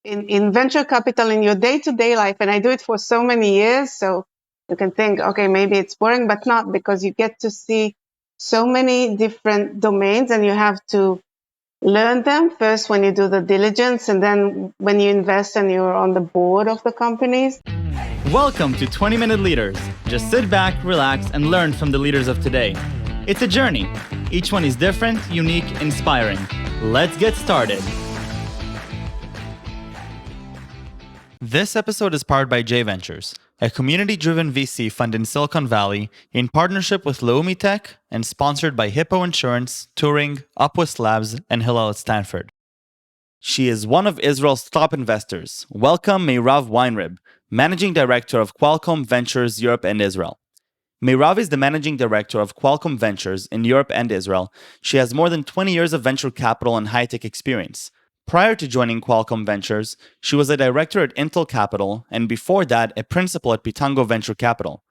in venture capital in your day-to-day life, and I do it for so many years, so you can think, okay, maybe it's boring, but not, because you get to see so many different domains and you have to learn them first when you do the diligence, and then when you invest and you're on the board of the companies. Welcome to 20-Minute Leaders. Just sit back, relax, and learn from the leaders of today. It's a journey. Each one is different, unique, inspiring. Let's get started. This episode is powered by J Ventures, a community-driven VC fund in Silicon Valley in partnership with Leumi Tech and sponsored by Hippo Insurance, Turing, Upwest Labs, and Hillel at Stanford. She is one of Israel's top investors. Welcome Merav Weinryb, Managing Director of Qualcomm Ventures Europe and Israel. Merav is the Managing Director of Qualcomm Ventures in Europe and Israel. She has more than 20 years of venture capital and high-tech experience. Prior to joining Qualcomm Ventures, she was a director at Intel Capital, and before that, a principal at Pitango Venture Capital.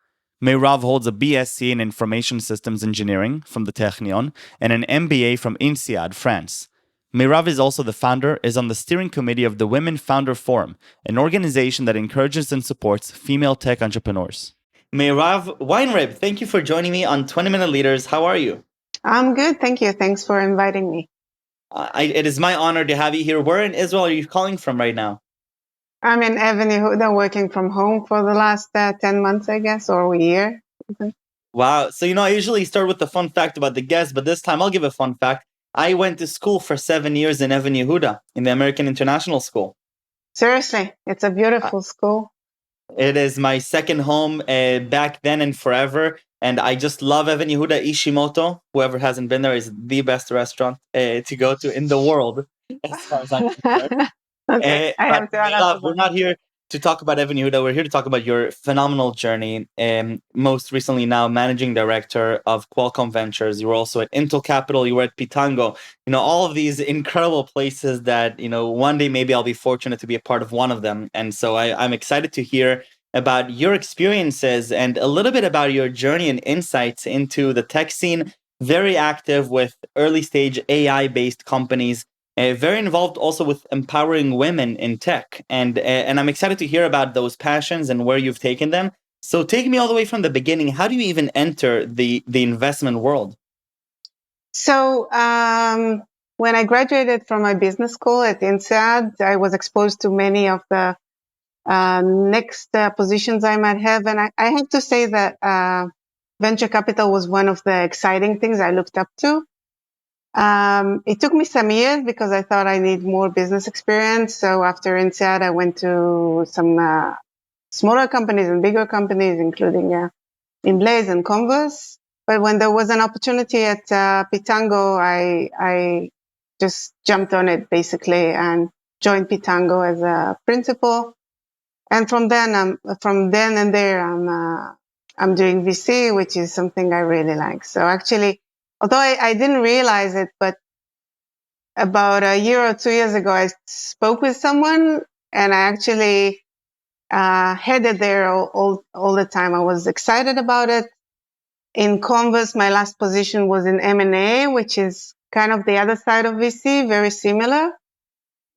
Merav holds a B.Sc in Information Systems Engineering from the Technion and an MBA from INSEAD, France. Merav is also on the steering committee of the Women Founder Forum, an organization that encourages and supports female tech entrepreneurs. Merav Weinryb, thank you for joining me on 20-Minute Leaders. How are you? I'm good, thank you. Thanks for inviting me. It is my honor to have you here. Where in Israel are you calling from right now? I'm in Even Yehuda, working from home for the last 10 months, I guess, or a year. Wow. So, I usually start with the fun fact about the guest, but this time I'll give a fun fact. I went to school for 7 years in Even Yehuda, in the American International School. Seriously, it's a beautiful school. It is my second home back then and forever. And I just love Even Yehuda. Ishimoto, whoever hasn't been there, is the best restaurant to go to in the world, as far as I'm concerned. Okay, I have to Merav, we're not here to talk about Even Yehuda. We're here to talk about your phenomenal journey. Most recently now Managing Director of Qualcomm Ventures. You were also at Intel Capital. You were at Pitango. All of these incredible places that, one day maybe I'll be fortunate to be a part of one of them. And so I'm excited to hear about your experiences and a little bit about your journey and insights into the tech scene. Very active with early stage AI-based companies. Very involved also with empowering women in tech. And I'm excited to hear about those passions and where you've taken them. So take me all the way from the beginning. How do you even enter the investment world? So when I graduated from my business school at INSEAD, I was exposed to many of the next positions I might have. And I have to say that venture capital was one of the exciting things I looked up to. It took me some years because I thought I need more business experience. So after INSEAD, I went to some smaller companies and bigger companies, including InBlaze and Converse. But when there was an opportunity at Pitango, I just jumped on it basically and joined Pitango as a principal. And from then and there, I'm doing VC, which is something I really like. So actually, although I didn't realize it, but about a year or 2 years ago, I spoke with someone and I actually headed there all the time. I was excited about it. In Converse, my last position was in M&A, which is kind of the other side of VC, very similar.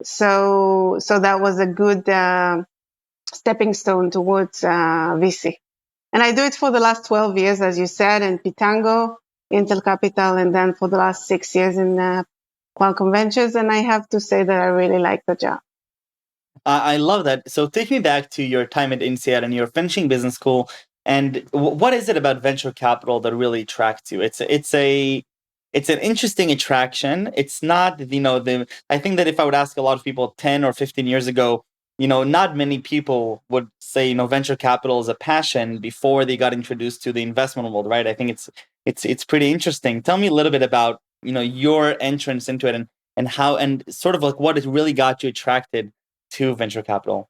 So that was a good stepping stone towards VC. And I do it for the last 12 years, as you said, in Pitango, Intel Capital, and then for the last 6 years in Qualcomm Ventures. And I have to say that I really like the job. I love that. So take me back to your time at INSEAD and you're finishing business school. And what is it about venture capital that really attracts you? It's an interesting attraction. It's not, I think that if I would ask a lot of people 10 or 15 years ago, not many people would say, venture capital is a passion before they got introduced to the investment world, right? I think it's pretty interesting. Tell me a little bit about, your entrance into it and how, and sort of like what has really got you attracted to venture capital.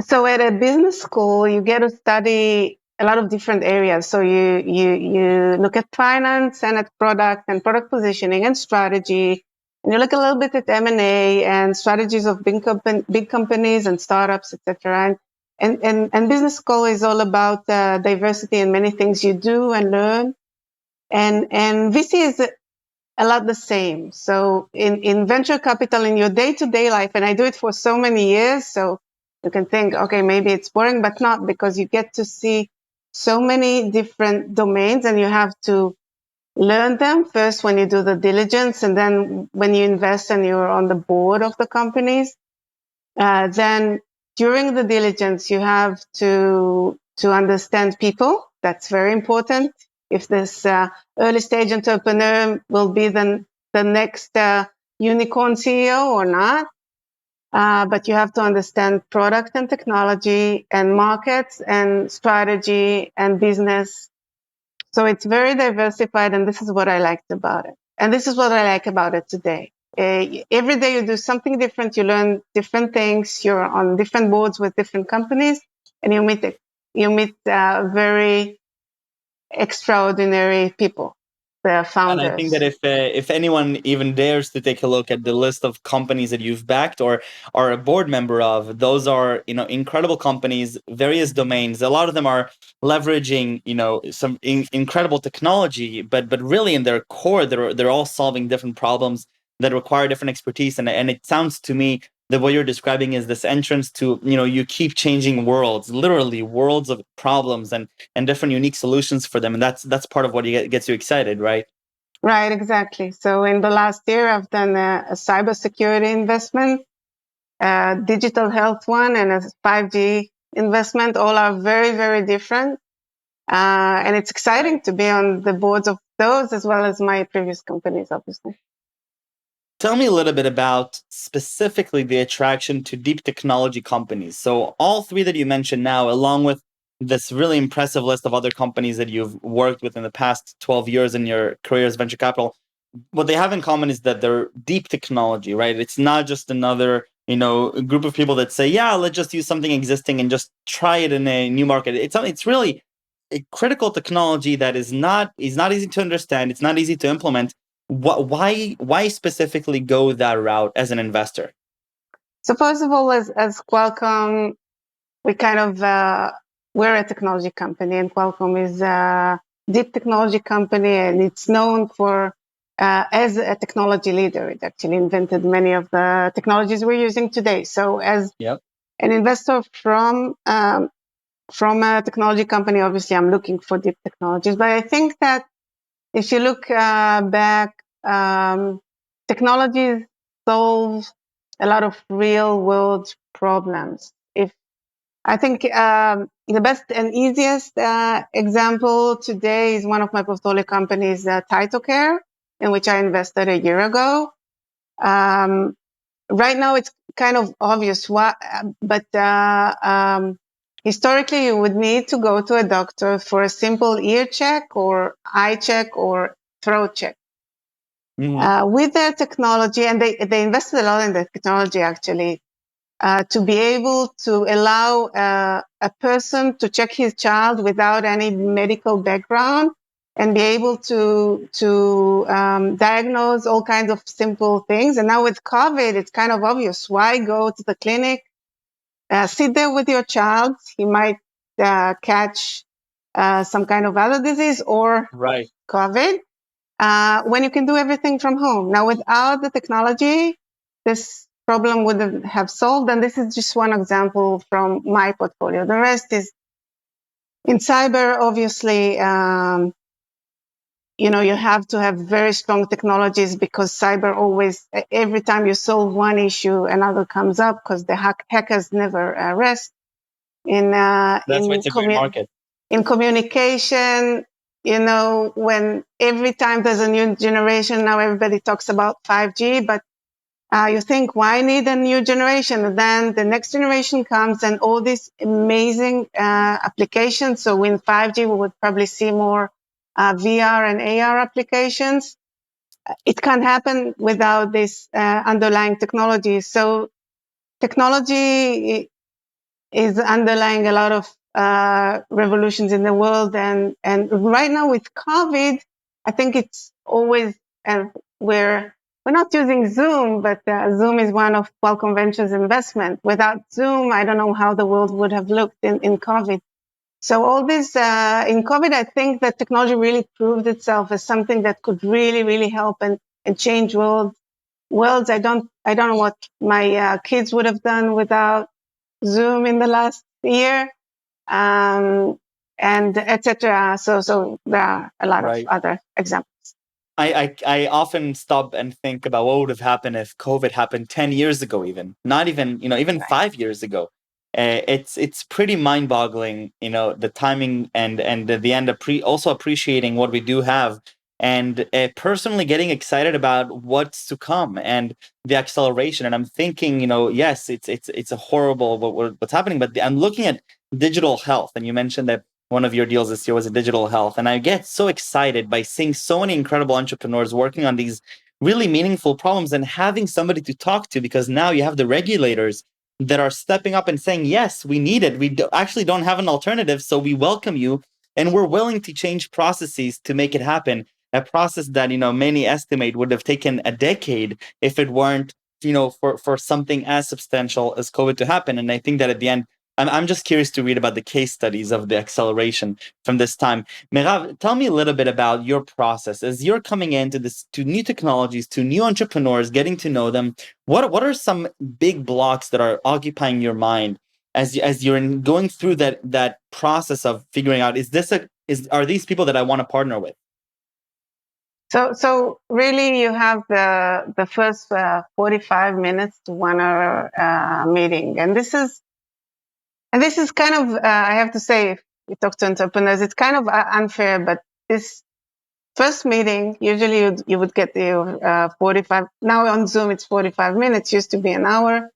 So at a business school, you get to study a lot of different areas. So you look at finance and at product and product positioning and strategy. And you look a little bit at M&A and strategies of big companies and startups, etc. And business school is all about diversity and many things you do and learn. And VC a lot the same. So in venture capital, in your day-to-day life, and I do it for so many years, so you can think, okay, maybe it's boring, but not, because you get to see so many different domains and you have to learn them first when you do the diligence, and then when you invest and you're on the board of the companies. Then during the diligence, you have to understand people. That's very important. If this early stage entrepreneur will be the next unicorn CEO or not. But you have to understand product and technology and markets and strategy and business. So it's very diversified, and this is what I liked about it. And this is what I like about it today. Every day you do something different, you learn different things, you're on different boards with different companies, and you meet very extraordinary people, the And I think founders. that if anyone even dares to take a look at the list of companies that you've backed or are a board member of, those are, incredible companies, various domains. A lot of them are leveraging, some incredible technology, but really in their core, they're all solving different problems that require different expertise. And it sounds to me that what you're describing is this entrance to, you keep changing worlds, literally worlds of problems and different unique solutions for them. And that's part of what gets you excited, right? Right, exactly. So in the last year, I've done a cybersecurity investment, a digital health one, and a 5G investment. All are very, very different. And it's exciting to be on the boards of those as well as my previous companies, obviously. Tell me a little bit about specifically the attraction to deep technology companies. So all three that you mentioned now, along with this really impressive list of other companies that you've worked with in the past 12 years in your career as venture capital, what they have in common is that they're deep technology, right? It's not just another, group of people that say, yeah, let's just use something existing and just try it in a new market. It's really a critical technology that is not easy to understand. It's not easy to implement. Why specifically go that route as an investor? So first of all, as Qualcomm, we kind of, we're a technology company, and Qualcomm is a deep technology company, and it's known for, as a technology leader. It actually invented many of the technologies we're using today. So as Yep. an investor from a technology company, obviously I'm looking for deep technologies, but I think that if you look back, technologies solve a lot of real world problems. If I think the best and easiest example today is one of my portfolio companies, Title Care, in which I invested a year ago. Right now, it's kind of obvious why, but historically, you would need to go to a doctor for a simple ear check or eye check or throat check. With their technology, and they invested a lot in the technology actually, to be able to allow a person to check his child without any medical background and be able to diagnose all kinds of simple things. And now with COVID, it's kind of obvious. Why go to the clinic, sit there with your child? He might catch some kind of other disease or Right. COVID. When you can do everything from home. Now, without the technology, this problem wouldn't have solved. And this is just one example from my portfolio. The rest is in cyber, obviously, you have to have very strong technologies because cyber always, every time you solve one issue, another comes up because the hackers never rest. That's why it's a great market. In communication, when every time there's a new generation, now everybody talks about 5G, but you think, why need a new generation? And then the next generation comes and all these amazing applications. So in 5G, we would probably see more VR and AR applications. It can't happen without this underlying technology. So technology is underlying a lot of revolutions in the world. And right now with COVID, I think it's always, we're not using Zoom, but Zoom is one of Qualcomm Ventures investment. Without Zoom, I don't know how the world would have looked in COVID. So all this in COVID, I think that technology really proved itself as something that could really, really help and change worlds. I don't know what my kids would have done without Zoom in the last year, and etc. So there are a lot of other examples. I often stop and think about what would have happened if COVID happened 10 years ago, not even, even 5 years ago. It's pretty mind-boggling, the timing and at the end also appreciating what we do have, and personally getting excited about what's to come and the acceleration. And I'm thinking, yes, it's a horrible what's happening, but I'm looking at digital health, and you mentioned that one of your deals this year was in digital health. And I get so excited by seeing so many incredible entrepreneurs working on these really meaningful problems and having somebody to talk to, because now you have the regulators that are stepping up and saying, yes, we need it. We actually don't have an alternative, so we welcome you. And we're willing to change processes to make it happen. A process that, many estimate would have taken a decade if it weren't, for something as substantial as COVID to happen. And I think that at the end, I'm just curious to read about the case studies of the acceleration from this time. Merav, tell me a little bit about your process as you're coming into to new technologies, to new entrepreneurs, getting to know them. What are some big blocks that are occupying your mind as you're going through that process of figuring out, are these people that I want to partner with? So really, you have the first 45 minutes to 1 hour meeting, and this is kind of, I have to say, if you talk to entrepreneurs, it's kind of unfair, but this first meeting, usually you would get the 45, now on Zoom it's 45 minutes, used to be an hour.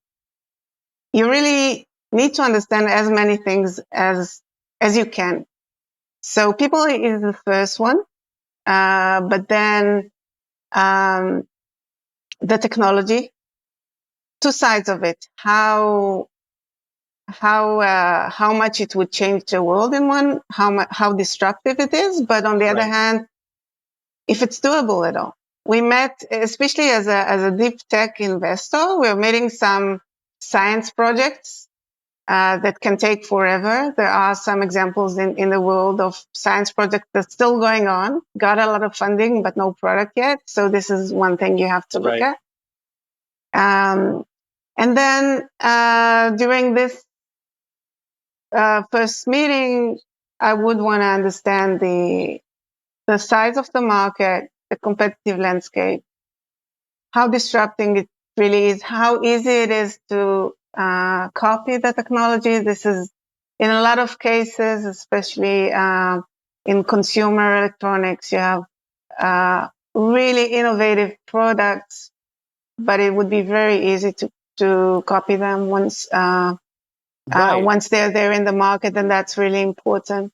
You really need to understand as many things as you can. So people is the first one, but then the technology, two sides of it, how much it would change the world in one, how disruptive it is, but on the other hand, if it's doable at all. We met, especially as a deep tech investor, we're meeting some science projects that can take forever. There are some examples in the world of science projects that's still going on, got a lot of funding, but no product yet. So this is one thing you have to look at. And then during this first meeting, I would want to understand the size of the market, the competitive landscape, how disrupting it really is, how easy it is to copy the technology. This is, in a lot of cases, especially in consumer electronics, you have really innovative products, but it would be very easy to copy them once they're there in the market, and that's really important.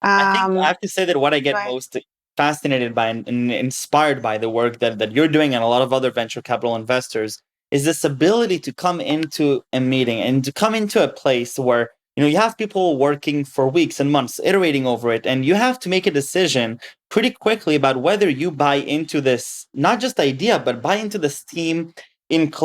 I think I have to say that what I get most fascinated by and inspired by the work that you're doing and a lot of other venture capital investors is this ability to come into a meeting and to come into a place where you have people working for weeks and months iterating over it, and you have to make a decision pretty quickly about whether you buy into this, not just idea, but buy into this team with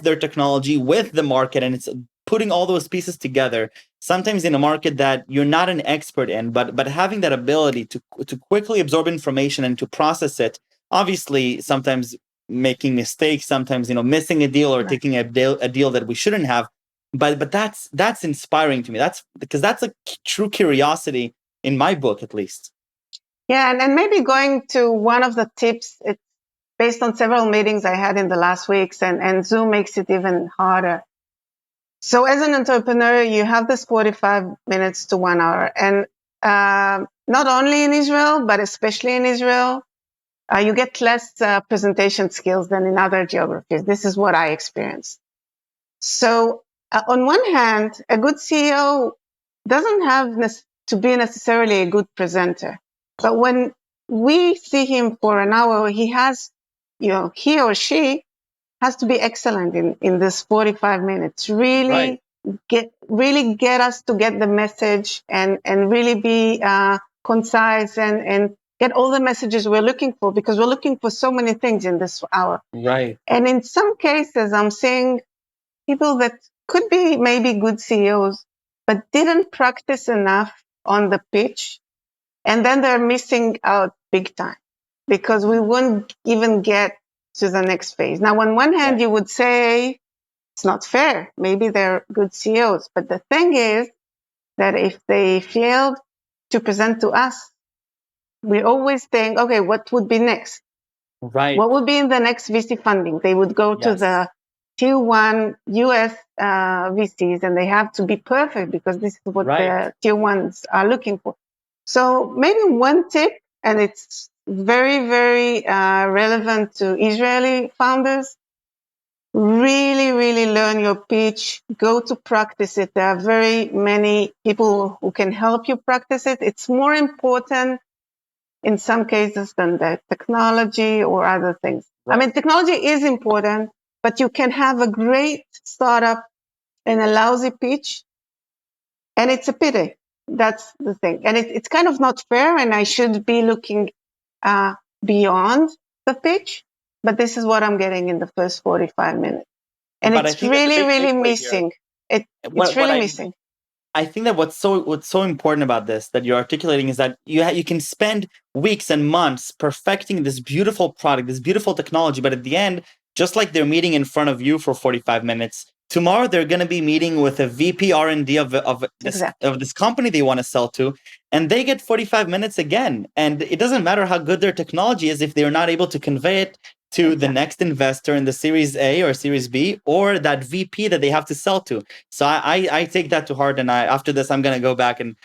their technology, with the market, and it's putting all those pieces together, sometimes in a market that you're not an expert in, but having that ability to quickly absorb information and to process it, obviously sometimes making mistakes, sometimes missing a deal or taking a deal that we shouldn't have, but that's inspiring to me. That's because that's a true curiosity in my book, at least. Yeah, and maybe going to one of the tips, it's based on several meetings I had in the last weeks, and Zoom makes it even harder. So as an entrepreneur, you have this 45 minutes to 1 hour. And not only in Israel, but especially in Israel, you get less presentation skills than in other geographies. This is what I experienced. So on one hand, a good CEO doesn't have to be necessarily a good presenter. But when we see him for an hour, he or she has to be excellent in this 45 minutes. Really get us to get the message and really be concise and get all the messages we're looking for, because we're looking for so many things in this hour. Right. And in some cases, I'm seeing people that could be maybe good CEOs, but didn't practice enough on the pitch. And then they're missing out big time because we wouldn't even get to the next phase. Now, on one hand, you would say it's not fair. Maybe they're good CEOs. But the thing is that if they failed to present to us, we always think, okay, what would be next? Right. What would be in the next VC funding? They would go to the tier one US VCs, and they have to be perfect because this is what the tier ones are looking for. So maybe one tip, and it's very, very relevant to Israeli founders. Really, really learn your pitch. Go to practice it. There are very many people who can help you practice it. It's more important in some cases than the technology or other things. Right. I mean, technology is important, but you can have a great startup and a lousy pitch, and it's a pity. That's the thing. And it's kind of not fair, and I should be looking beyond the pitch, but this is what I'm getting in the first 45 minutes. And but it's really, really missing. It's really missing. I think that what's so important about this that you're articulating is that you can spend weeks and months perfecting this beautiful product, this beautiful technology, but at the end, just like they're meeting in front of you for 45 minutes, tomorrow they're going to be meeting with a VP R&D of this company they want to sell to, and they get 45 minutes again. And it doesn't matter how good their technology is if they're not able to convey it to the next investor in the Series A or Series B, or that VP that they have to sell to. So I take that to heart, and after this I'm going to go back and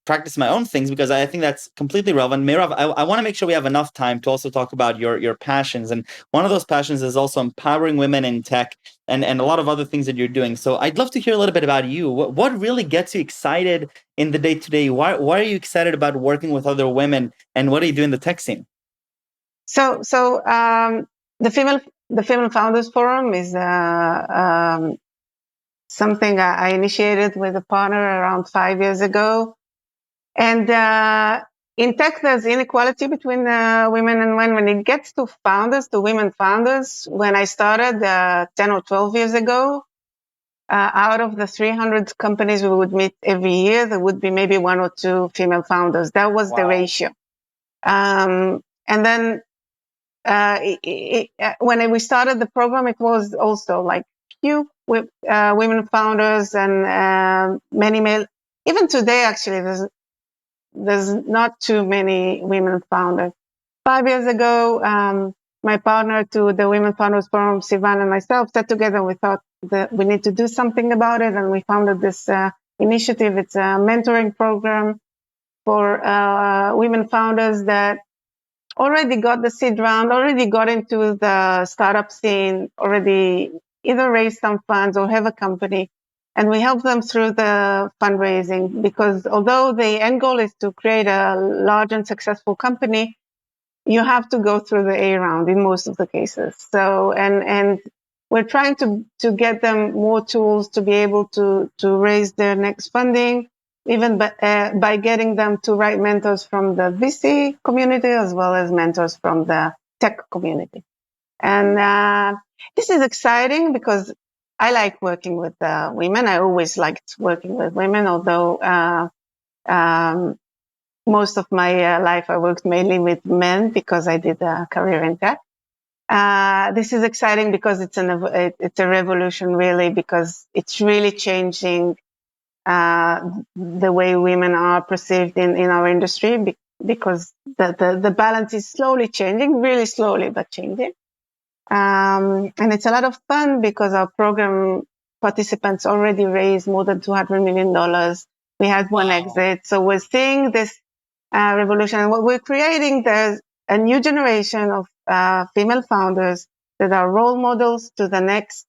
practice my own things, because I think that's completely relevant. Merav, I want to make sure we have enough time to also talk about your passions, and one of those passions is also empowering women in tech and a lot of other things that you're doing. So I'd love to hear a little bit about you. What really gets you excited in the day-to-day? Why are you excited about working with other women, and what do you do in the tech scene? So the Female Founders Forum is something I initiated with a partner around 5 years ago. And in tech, there's inequality between women and men. When it gets to founders, to women founders, when I started 10 or 12 years ago, out of the 300 companies we would meet every year, there would be maybe 1 or 2 female founders. That was the ratio. And then when we started the program, it was also like few women founders and many male. Even today, actually, there's not too many women founders. 5 years ago, my partner to the Women Founders Forum, Sivan, and myself sat together, and we thought that we need to do something about it, and we founded this initiative. It's a mentoring program for women founders that already got the seed round, already got into the startup scene, already either raised some funds or have a company. And we help them through the fundraising, because although the end goal is to create a large and successful company, you have to go through the A round in most of the cases. So, and we're trying to get them more tools to be able to raise their next funding, even by getting them to right mentors from the VC community as well as mentors from the tech community. And this is exciting because I like working with women. I always liked working with women, although most of my life I worked mainly with men because I did a career in tech. This is exciting because it's a revolution, really, because it's really changing the way women are perceived in our industry, because the balance is slowly changing, really slowly, but changing. And it's a lot of fun because our program participants already raised more than $200 million. We had one exit. So we're seeing this revolution. And what we're creating, there's a new generation of female founders that are role models to the next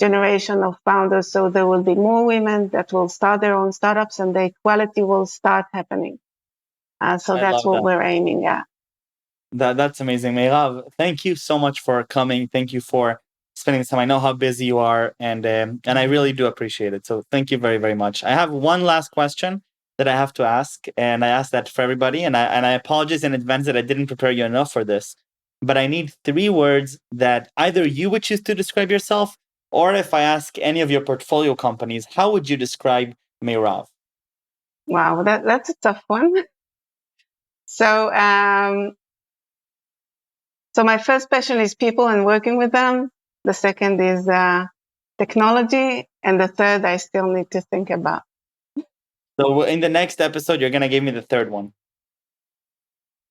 generation of founders. So there will be more women that will start their own startups, and the equality will start happening. So that's what we're aiming at. That's amazing. Merav, thank you so much for coming. Thank you for spending this time. I know how busy you are, and I really do appreciate it. So thank you very, very much. I have one last question that I have to ask, and I ask that for everybody, and I apologize in advance that I didn't prepare you enough for this, but I need 3 words that either you would choose to describe yourself, Or if I ask any of your portfolio companies, how would you describe Merav? Wow, that's a tough one. So, so my first passion is people and working with them. The second is technology, and the third I still need to think about. So in the next episode, you're gonna give me the third one.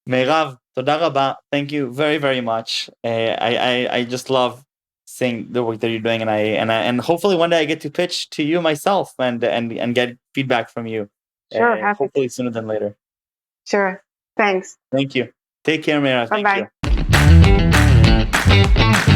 Merav, toda rabba. Thank you very, very much. I just love seeing the work that you're doing, and hopefully one day I get to pitch to you myself and get feedback from you. Sure, happy Hopefully sooner than later. Sure. Thanks. Thank you. Take care, Merav. Thank Bye-bye. you.